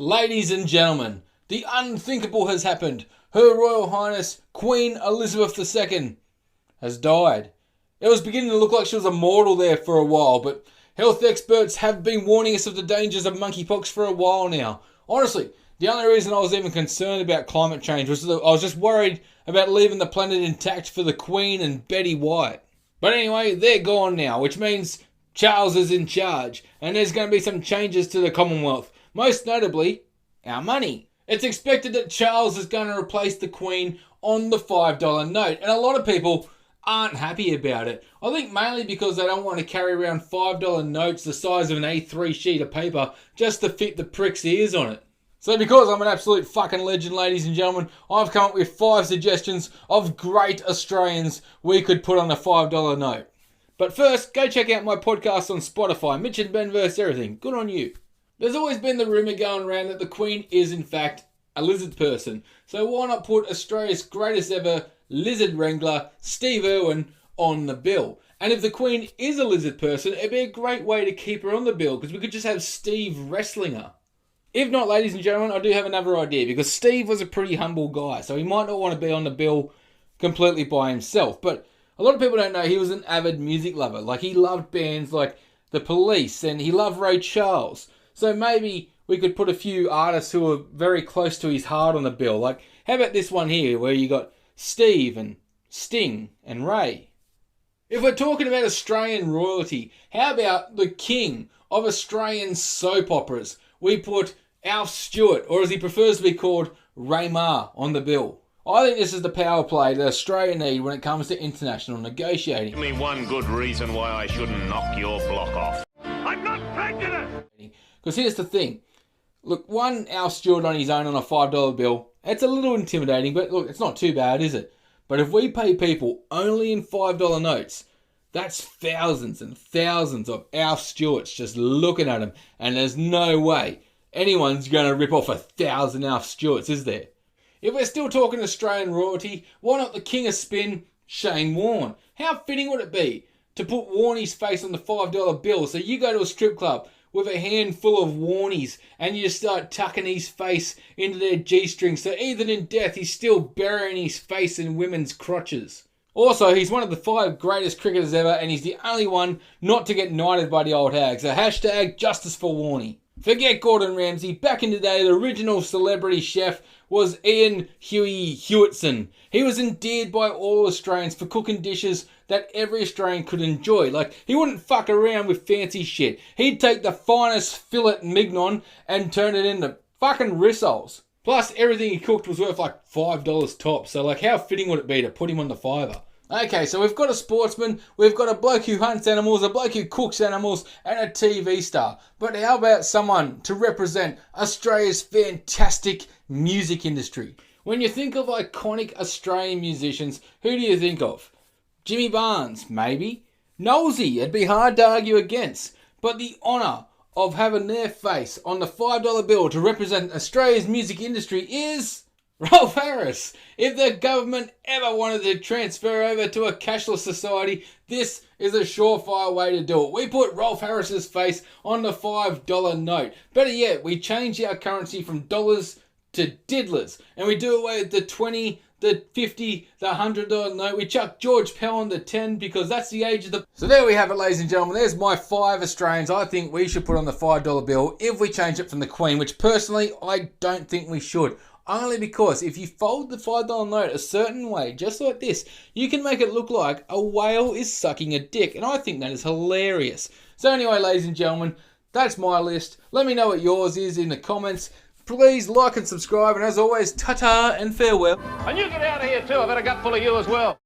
Ladies and gentlemen, the unthinkable has happened. Her Royal Highness Queen Elizabeth II has died. It was beginning to look like she was immortal there for a while, but health experts have been warning us of the dangers of monkeypox for a while now. Honestly, the only reason I was even concerned about climate change was that I was just worried about leaving the planet intact for the Queen and Betty White. But anyway, they're gone now, which means Charles is in charge, and there's going to be some changes to the Commonwealth. Most notably, our money. It's expected that Charles is going to replace the Queen on the $5 note, and a lot of people aren't happy about it. I think mainly because they don't want to carry around $5 notes the size of an A3 sheet of paper just to fit the prick's ears on it. So because I'm an absolute fucking legend, ladies and gentlemen, I've come up with 5 suggestions of great Australians we could put on a $5 note. But first, go check out my podcast on Spotify, Mitch and Ben vs. Everything. Good on you. There's always been the rumour going around that the Queen is in fact a lizard person. So why not put Australia's greatest ever lizard wrangler, Steve Irwin, on the bill? And if the Queen is a lizard person, it'd be a great way to keep her on the bill, because we could just have Steve wrestling her. If not, ladies and gentlemen, I do have another idea, because Steve was a pretty humble guy, so he might not want to be on the bill completely by himself. But a lot of people don't know he was an avid music lover. Like, he loved bands like The Police, and he loved Ray Charles. So maybe we could put a few artists who are very close to his heart on the bill. Like, how about this one here, where you got Steve and Sting and Ray? If we're talking about Australian royalty, how about the king of Australian soap operas? We put Alf Stewart, or as he prefers to be called, Raymar, on the bill. I think this is the power play that Australia need when it comes to international negotiating. Give me one good reason why I shouldn't knock your block off. I'm not prejudiced! Because here's the thing. Look, one Alf Stewart on his own on a $5 bill, it's a little intimidating, but look, it's not too bad, is it? But if we pay people only in $5 notes, that's thousands and thousands of Alf Stewarts just looking at him, and there's no way anyone's going to rip off 1,000 Alf Stewarts, is there? If we're still talking Australian royalty, why not the king of spin, Shane Warne? How fitting would it be to put Warnie's face on the $5 bill, so you go to a strip club with a handful of Warnies and you start tucking his face into their G-string, so even in death he's still burying his face in women's crotches. Also, he's one of the 5 greatest cricketers ever, and he's the only one not to get knighted by the old hag. So hashtag justice for Warnie. Forget Gordon Ramsay. Back in the day, the original celebrity chef was Ian Huey Hewitson. He was endeared by all Australians for cooking dishes that every Australian could enjoy. Like, he wouldn't fuck around with fancy shit. He'd take the finest fillet mignon and turn it into fucking rissoles. Plus, everything he cooked was worth like $5 top. So, like, how fitting would it be to put him on the fiver? Okay, so we've got a sportsman, we've got a bloke who hunts animals, a bloke who cooks animals, and a TV star. But how about someone to represent Australia's fantastic music industry? When you think of iconic Australian musicians, who do you think of? Jimmy Barnes, maybe? Nosey, it'd be hard to argue against. But the honour of having their face on the $5 bill to represent Australia's music industry is Rolf Harris. If the government ever wanted to transfer over to a cashless society, this is a surefire way to do it. We put Rolf Harris's face on the $5 note. Better yet, we change our currency from dollars to diddlers, and we do away with the 20, the 50, the $100 note. We chuck George Pell on the 10 because that's the age of the... So there we have it, ladies and gentlemen. There's my 5 Australians I think we should put on the $5 bill if we change it from the Queen, which personally I don't think we should. Only because if you fold the $5 note a certain way, just like this, you can make it look like a whale is sucking a dick. And I think that is hilarious. So anyway, ladies and gentlemen, that's my list. Let me know what yours is in the comments. Please like and subscribe. And as always, ta-ta and farewell. And you get out of here too. I've had a gut full of you as well.